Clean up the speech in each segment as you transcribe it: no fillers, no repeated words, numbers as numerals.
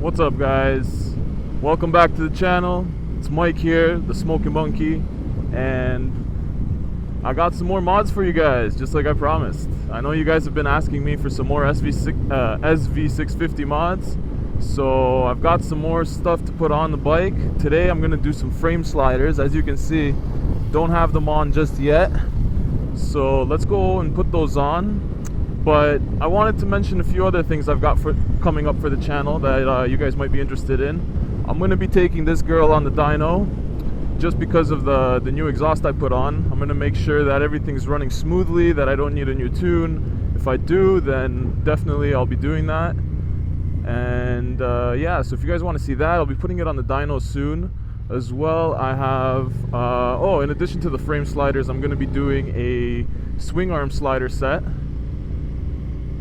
What's up, guys? Welcome back to the channel. It's Mike here, the Smokin Monkey, and I got some more mods for you guys, just like I promised. I know you guys have been asking me for some more SV650 mods, so I've got some more stuff to put on the bike. Today I'm gonna do some frame sliders. As you can see, don't have them on just yet, so let's go and put those on. But I wanted to mention a few other things I've got coming up for the channel that you guys might be interested in. I'm going to be taking this girl on the dyno just because of the new exhaust I put on. I'm going to make sure that everything's running smoothly, that I don't need a new tune. If I do, then definitely I'll be doing that. And yeah, so if you guys want to see that, I'll be putting it on the dyno soon. As well, I have, in addition to the frame sliders, I'm going to be doing a swing arm slider set.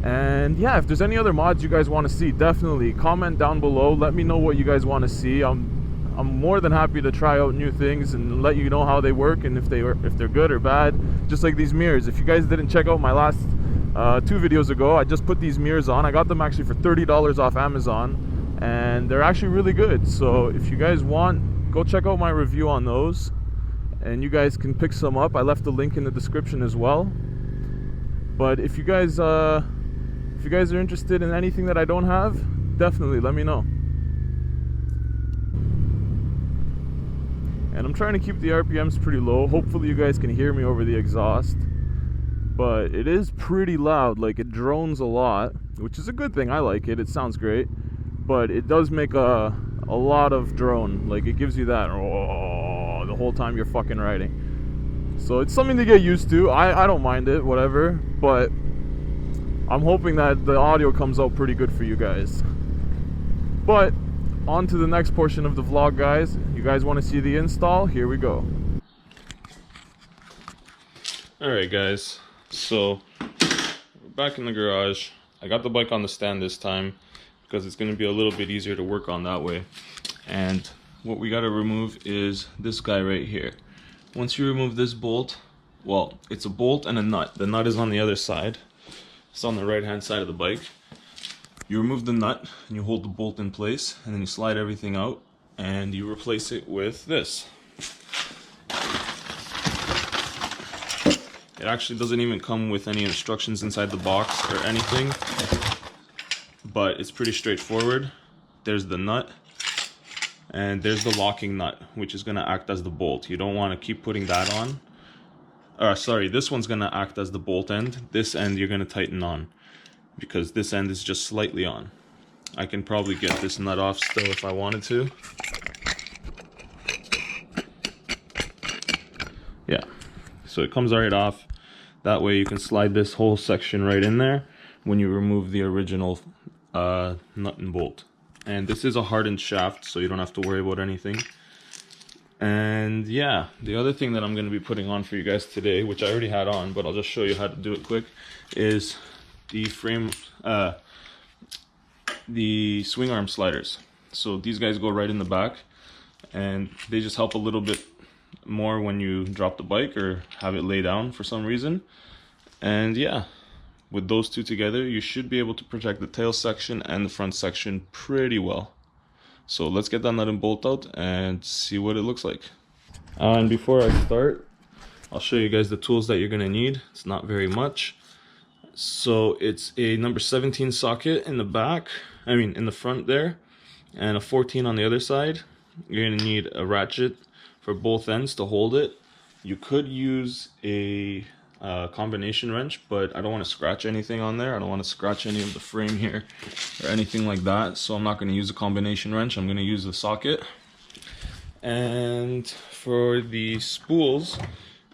And yeah, if there's any other mods you guys want to see, definitely comment down below. Let me know what you guys want to see. I'm more than happy to try out new things and let you know how they work and if they're good or bad. Just like these mirrors. If you guys didn't check out my last 2 videos ago, I just put these mirrors on. I got them actually for $30 off Amazon, and they're actually really good. So if you guys want, go check out my review on those, and you guys can pick some up. I left the link in the description as well. But if you guys are interested in anything that I don't have, definitely let me know. And I'm trying to keep the RPMs pretty low. Hopefully you guys can hear me over the exhaust. But it is pretty loud, like it drones a lot, which is a good thing. I like it, it sounds great. But it does make a lot of drone. Like it gives you that oh, the whole time you're fucking riding. So it's something to get used to. I don't mind it, whatever. But I'm hoping that the audio comes out pretty good for you guys. But on to the next portion of the vlog, guys. You guys want to see the install? Here we go. Alright guys, so we're back in the garage. I got the bike on the stand this time because it's going to be a little bit easier to work on that way. And what we got to remove is this guy right here. Once you remove this bolt, well, it's a bolt and a nut. The nut is on the other side. It's on the right hand side of the bike. You remove the nut and you hold the bolt in place, and then you slide everything out and you replace it with this. It actually doesn't even come with any instructions inside the box or anything, but it's pretty straightforward. There's the nut and there's the locking nut, which is going to act as the bolt. You don't want to keep putting that on. Sorry, this one's going to act as the bolt end. This end you're going to tighten on, because this end is just slightly on. I can probably get this nut off still if I wanted to. Yeah, so it comes right off. That way you can slide this whole section right in there when you remove the original nut and bolt. And this is a hardened shaft, so you don't have to worry about anything. And yeah, the other thing that I'm going to be putting on for you guys today, which I already had on, but I'll just show you how to do it quick, is the swing arm sliders. So these guys go right in the back, and they just help a little bit more when you drop the bike or have it lay down for some reason. And yeah, with those two together, you should be able to protect the tail section and the front section pretty well. So let's get that nut and bolt out and see what it looks like. And before I start, I'll show you guys the tools that you're going to need. It's not very much. So it's a number 17 socket in the back, in the front there, and a 14 on the other side. You're going to need a ratchet for both ends to hold it. You could use a combination wrench, but I don't want to scratch anything on there. I don't want to scratch any of the frame here or anything like that, so I'm not going to use a combination wrench. I'm going to use the socket. And for the spools,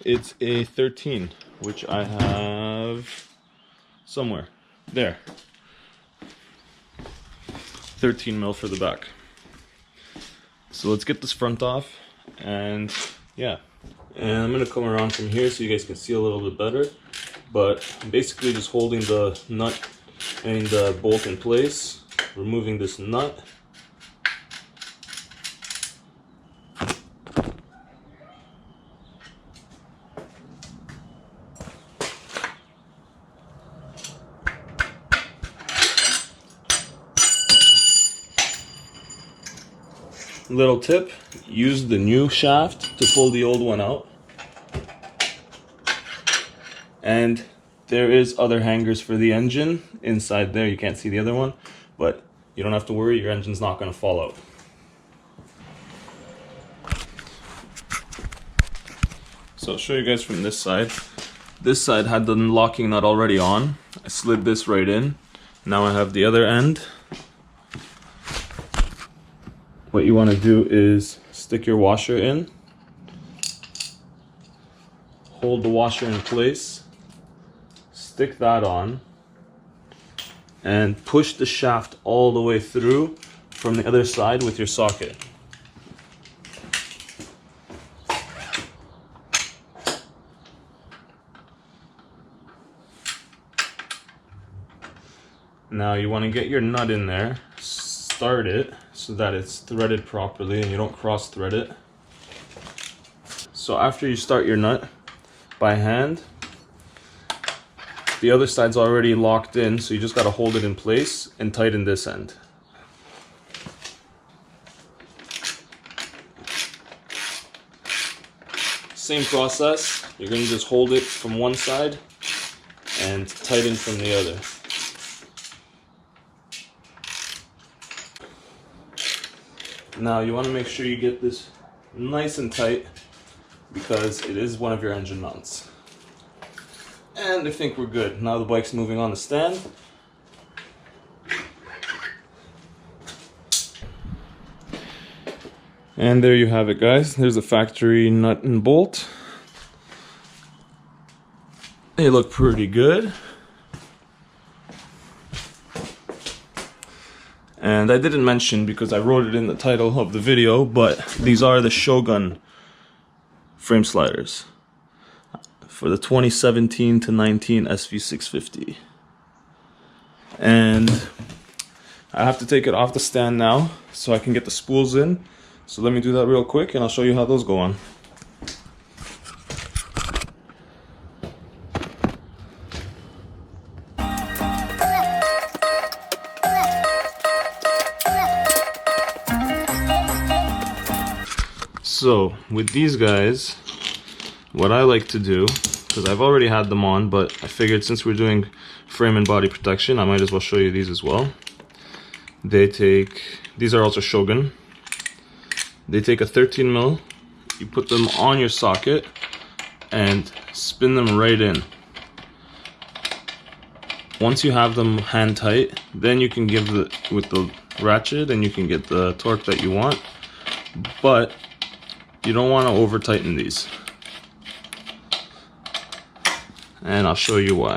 it's a 13, which I have somewhere there. 13 mil for the back. So let's get this front off, and yeah. And I'm going to come around from here so you guys can see a little bit better. But I'm basically just holding the nut and the bolt in place, removing this nut. little tip, use the new shaft to pull the old one out. And there is other hangers for the engine inside there. You can't see the other one, but you don't have to worry, your engine's not going to fall out. So I'll show you guys from this side. This side had the locking nut already on. I slid this right in. Now I have the other end. What you want to do is stick your washer in. Hold the washer in place. Stick that on. And push the shaft all the way through from the other side with your socket. Now you want to get your nut in there, start it so that it's threaded properly and you don't cross thread it. So after you start your nut by hand, the other side's already locked in, so you just got to hold it in place and tighten this end. Same process, you're going to just hold it from one side and tighten from the other. Now you want to make sure you get this nice and tight because it is one of your engine mounts. And I think we're good. Now the bike's moving on the stand. And there you have it, guys. There's the factory nut and bolt. They look pretty good. And I didn't mention because I wrote it in the title of the video, but these are the Shogun Frame Sliders for the 2017 to 19 SV650. And I have to take it off the stand now so I can get the spools in. So let me do that real quick and I'll show you how those go on. So with these guys, what I like to do, because I've already had them on, but I figured since we're doing frame and body protection, I might as well show you these as well. These are also Shogun. They take a 13 mil, you put them on your socket and spin them right in. Once you have them hand tight, then you can give with the ratchet and you can get the torque that you want, but you don't want to over tighten these. And I'll show you why.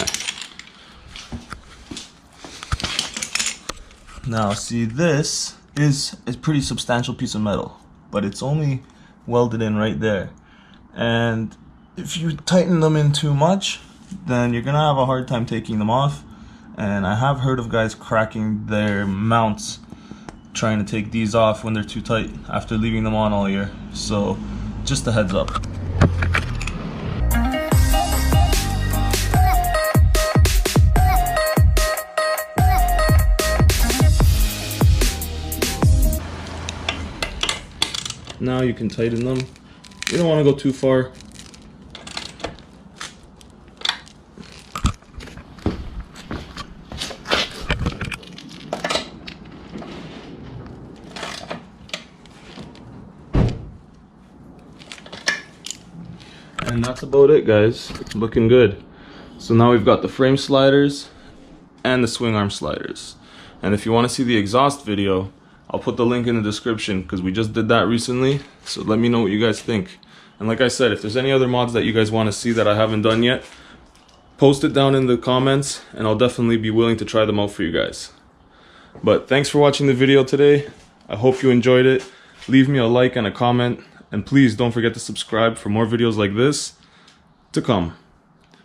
Now see, this is a pretty substantial piece of metal, but it's only welded in right there. And if you tighten them in too much, then you're gonna have a hard time taking them off. And I have heard of guys cracking their mounts trying to take these off when they're too tight after leaving them on all year. So just a heads up. Now you can tighten them. You don't want to go too far. And that's about it, guys. Looking good. So now we've got the frame sliders and the swing arm sliders. And if you want to see the exhaust video, I'll put the link in the description because we just did that recently. So let me know what you guys think. And like I said, if there's any other mods that you guys want to see that I haven't done yet, post it down in the comments and I'll definitely be willing to try them out for you guys. But thanks for watching the video today. I hope you enjoyed it. Leave me a like and a comment. And please don't forget to subscribe for more videos like this to come.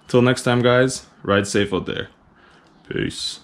Till next time, guys, ride safe out there. Peace.